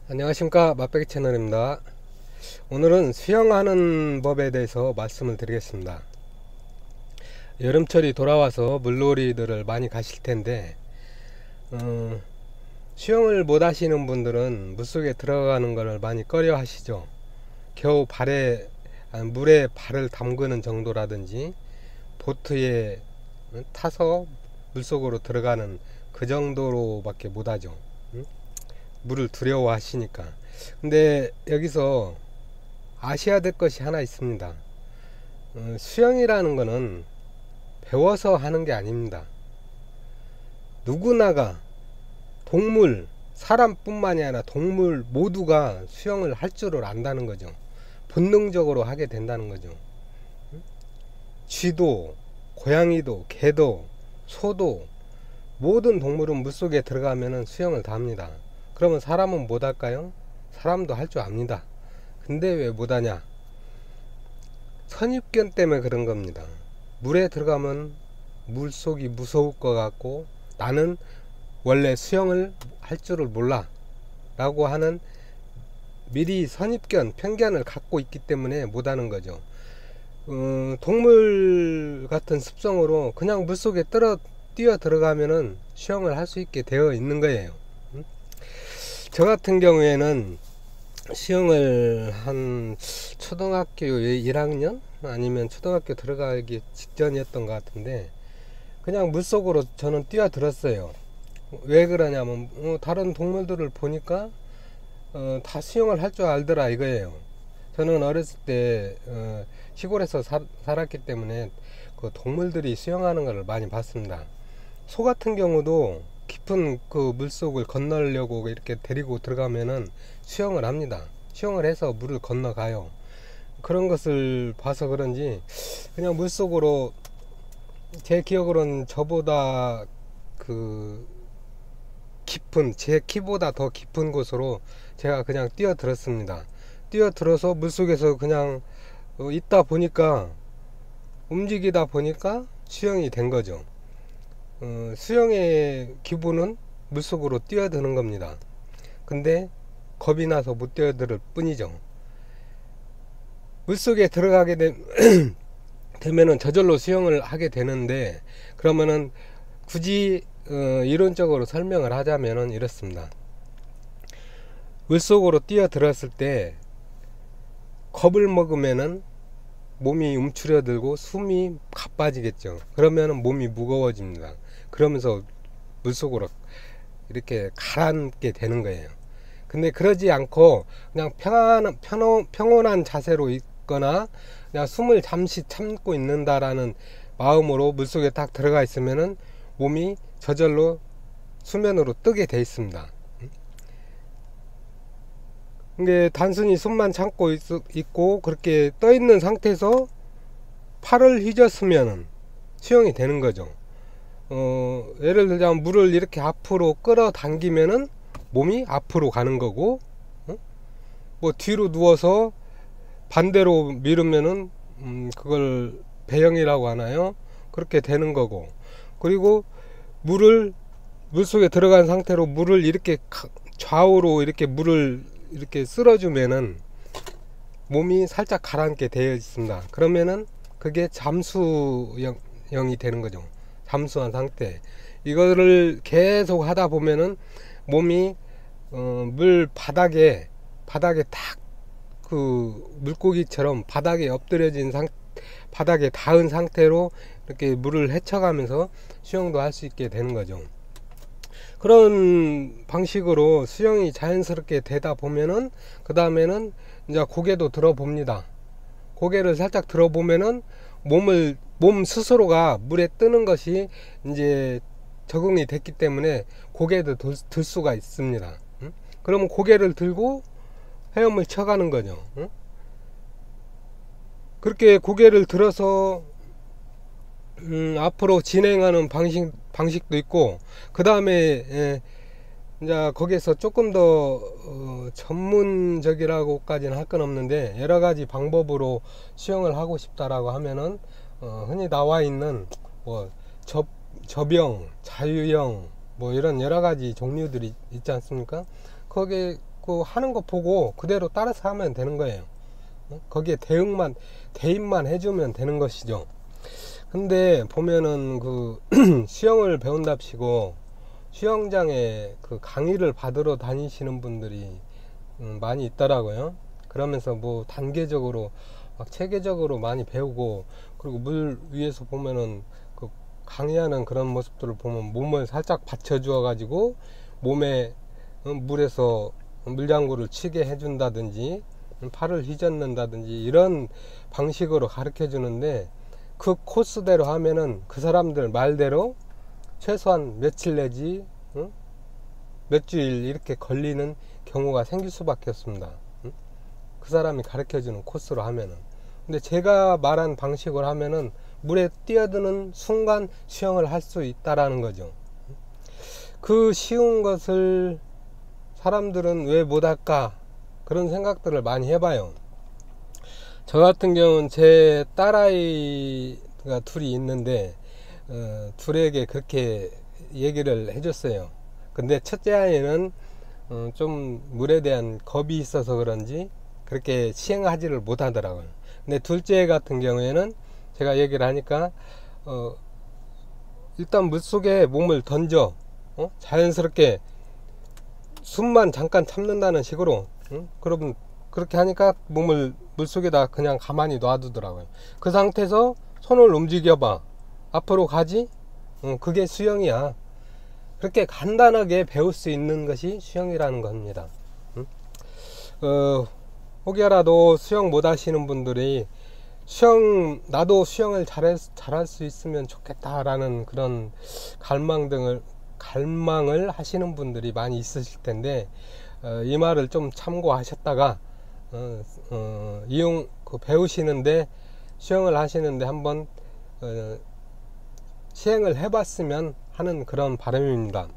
안녕하십니까, 맛배기 채널입니다. 오늘은 수영하는 법에 대해서 말씀을 드리겠습니다. 여름철이 돌아와서 물놀이들을 많이 가실 텐데 수영을 못 하시는 분들은 물속에 들어가는 것을 많이 꺼려 하시죠. 겨우 물에 발을 담그는 정도라든지 보트에 타서 물속으로 들어가는 그 정도로밖에 못 하죠. 물을 두려워 하시니까. 근데 여기서 아셔야 될 것이 하나 있습니다. 수영이라는 거는 배워서 하는 게 아닙니다. 누구나가 사람뿐만이 아니라 동물 모두가 수영을 할 줄을 안다는 거죠. 본능적으로 하게 된다는 거죠. 쥐도, 고양이도, 개도, 소도, 모든 동물은 물속에 들어가면 수영을 다 합니다. 그러면 사람은 못 할까요? 사람도 할 줄 압니다. 근데 왜 못하냐? 선입견 때문에 그런 겁니다. 물에 들어가면 물속이 무서울 것 같고 나는 원래 수영을 할 줄을 몰라 라고 하는 미리 편견을 갖고 있기 때문에 못하는 거죠. 동물 같은 습성으로 그냥 물속에 뛰어 들어가면은 수영을 할 수 있게 되어 있는 거예요. 저 같은 경우에는 수영을 한 초등학교 1학년 아니면 초등학교 들어가기 직전이었던 것 같은데 그냥 물속으로 저는 뛰어들었어요. 왜 그러냐면 다른 동물들을 보니까 다 수영을 할 줄 알더라 이거예요. 저는 어렸을 때 시골에서 살았기 때문에 그 동물들이 수영하는 것을 많이 봤습니다. 소 같은 경우도 깊은 그 물속을 건너려고 이렇게 데리고 들어가면은 수영을 합니다. 수영을 해서 물을 건너가요. 그런 것을 봐서 그런지 그냥 물속으로 제 기억으로는 저보다 제 키보다 더 깊은 곳으로 제가 그냥 뛰어들었습니다. 뛰어들어서 물속에서 그냥 움직이다 보니까 수영이 된 거죠. 수영의 기본은 물속으로 뛰어드는 겁니다. 근데 겁이 나서 못 뛰어들 뿐이죠. 물속에 들어가게 되면은 저절로 수영을 하게 되는데 그러면은 굳이 이론적으로 설명을 하자면은 이렇습니다. 물속으로 뛰어들었을 때 겁을 먹으면은 몸이 움츠려들고 숨이 가빠지겠죠. 그러면은 몸이 무거워집니다. 그러면서 물속으로 이렇게 가라앉게 되는 거예요. 근데 그러지 않고 그냥 평온한 자세로 있거나 그냥 숨을 잠시 참고 있는다라는 마음으로 물속에 딱 들어가 있으면은 몸이 저절로 수면으로 뜨게 돼 있습니다. 근데 단순히 숨만 참고 있고 그렇게 떠 있는 상태에서 팔을 휘젓으면 수영이 되는 거죠. 예를 들자면 물을 이렇게 앞으로 끌어당기면은 몸이 앞으로 가는 거고, 뭐 뒤로 누워서 반대로 밀으면은 그걸 배영이라고 하나요? 그렇게 되는 거고, 그리고 물속에 들어간 상태로 물을 이렇게 좌우로 물을 이렇게 쓸어주면은 몸이 살짝 가라앉게 되어 있습니다. 그러면은 그게 잠수형이 되는 거죠. 잠수한 상태. 이거를 계속 하다 보면은 몸이 물 바닥에 딱 물고기처럼 바닥에 바닥에 닿은 상태로 이렇게 물을 헤쳐가면서 수영도 할 수 있게 되는 거죠. 그런 방식으로 수영이 자연스럽게 되다 보면은 그 다음에는 이제 고개도 들어봅니다. 고개를 살짝 들어보면은 몸 스스로가 물에 뜨는 것이 이제 적응이 됐기 때문에 고개도 들 수가 있습니다. 그러면 고개를 들고 헤엄을 쳐가는 거죠. 그렇게 고개를 들어서 앞으로 진행하는 방식도 있고, 그 다음에 이제 거기에서 조금 더 전문적이라고까지는 할 건 없는데 여러 가지 방법으로 수영을 하고 싶다라고 하면은 흔히 나와 있는 뭐 접영, 자유형 뭐 이런 여러 가지 종류들이 있지 않습니까? 거기에 그 하는 거 보고 그대로 따라서 하면 되는 거예요. 거기에 대입만 해주면 되는 것이죠. 근데 보면은 그 수영을 배운답시고 수영장에 그 강의를 받으러 다니시는 분들이 많이 있더라고요. 그러면서 뭐 단계적으로 막 체계적으로 많이 배우고, 그리고 물 위에서 보면은 그 강의하는 그런 모습들을 보면 몸을 살짝 받쳐주어 가지고 몸에 물에서 물장구를 치게 해준다든지 팔을 휘젓는다든지 이런 방식으로 가르쳐 주는데, 그 코스대로 하면은 그 사람들 말대로 최소한 며칠 내지 몇 주일 이렇게 걸리는 경우가 생길 수밖에 없습니다. 그 사람이 가르쳐 주는 코스로 하면은. 근데 제가 말한 방식으로 하면은 물에 뛰어드는 순간 수영을 할 수 있다라는 거죠. 그 쉬운 것을 사람들은 왜 못할까, 그런 생각들을 많이 해봐요. 저 같은 경우는 제 딸아이가 둘이 있는데 둘에게 그렇게 얘기를 해줬어요. 근데 첫째 아이는 좀 물에 대한 겁이 있어서 그런지 그렇게 시행하지를 못하더라고요. 근데 둘째 같은 경우에는 제가 얘기를 하니까 일단 물속에 몸을 던져 자연스럽게 숨만 잠깐 참는다는 식으로, 그러면 그렇게 하니까 몸을 물속에다 그냥 가만히 놔두더라고요. 그 상태에서 손을 움직여봐, 앞으로 가지. 그게 수영이야. 그렇게 간단하게 배울 수 있는 것이 수영이라는 겁니다. 혹여라도 수영 못 하시는 분들이 나도 수영을 잘할 수 있으면 좋겠다라는 그런 갈망을 하시는 분들이 많이 있으실 텐데, 이 말을 좀 참고하셨다가 배우시는데, 수영을 하시는데 한번 시행을 해봤으면 하는 그런 바람입니다.